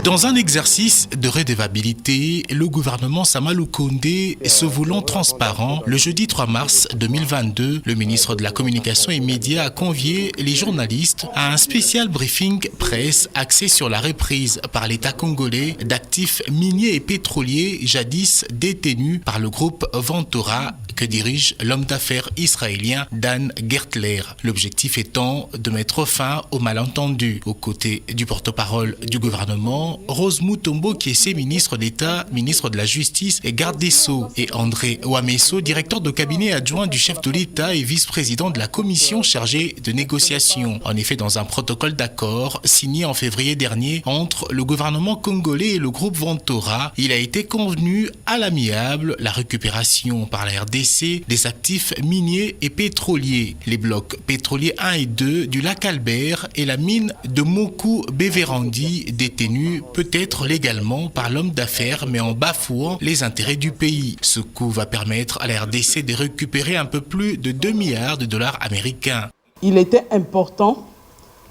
Dans un exercice de redevabilité, le gouvernement Sama Lukonde, se voulant transparent, le jeudi 3 mars 2022, le ministre de la Communication et Médias a convié les journalistes à un spécial briefing presse axé sur la reprise par l'État congolais d'actifs miniers et pétroliers jadis détenus par le groupe Ventura que dirige l'homme d'affaires israélien Dan Gertler. L'objectif étant de mettre fin aux malentendus. Aux côtés du porte-parole du gouvernement, Rose Mutombo Kiese, ministre d'État, ministre de la Justice et garde des Sceaux, et André Ouamesso, directeur de cabinet adjoint du chef de l'État et vice-président de la commission chargée de négociation. En effet, dans un protocole d'accord signé en février dernier entre le gouvernement congolais et le groupe Ventura, il a été convenu à l'amiable la récupération par la RDC des actifs miniers et pétroliers, les blocs pétroliers 1 et 2 du lac Albert et la mine de Moku Beverandi détenue peut-être légalement par l'homme d'affaires mais en bafouant les intérêts du pays. Ce coup va permettre à la RDC de récupérer un peu plus de 2 milliards de dollars américains. Il était important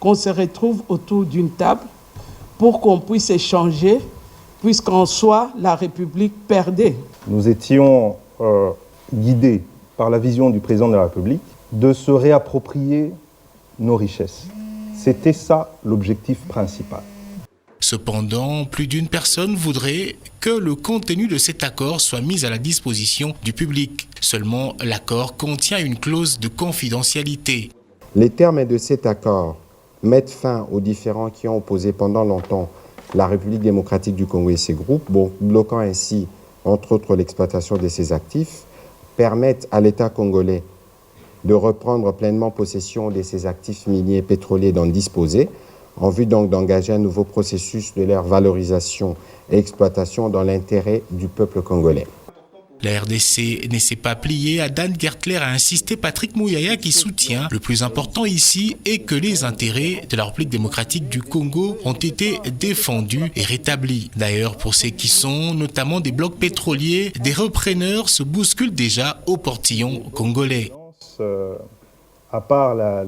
qu'on se retrouve autour d'une table pour qu'on puisse échanger, puisqu'en soi, la République perdait. Nous étions guidés par la vision du président de la République de se réapproprier nos richesses. C'était ça l'objectif principal. Cependant, plus d'une personne voudrait que le contenu de cet accord soit mis à la disposition du public. Seulement, l'accord contient une clause de confidentialité. Les termes de cet accord mettent fin aux différends qui ont opposé pendant longtemps la République démocratique du Congo et ses groupes, bloquant ainsi, entre autres, l'exploitation de ses actifs, permettent à l'État congolais de reprendre pleinement possession de ses actifs miniers et pétroliers d'en disposer, en vue donc d'engager un nouveau processus de leur valorisation et exploitation dans l'intérêt du peuple congolais. La RDC ne s'est pas pliée. À Dan Gertler a insisté Patrick Mouyaya qui soutient le plus important ici est que les intérêts de la République démocratique du Congo ont été défendus et rétablis. D'ailleurs, pour ceux qui sont notamment des blocs pétroliers, des repreneurs se bousculent déjà au portillon congolais. À part la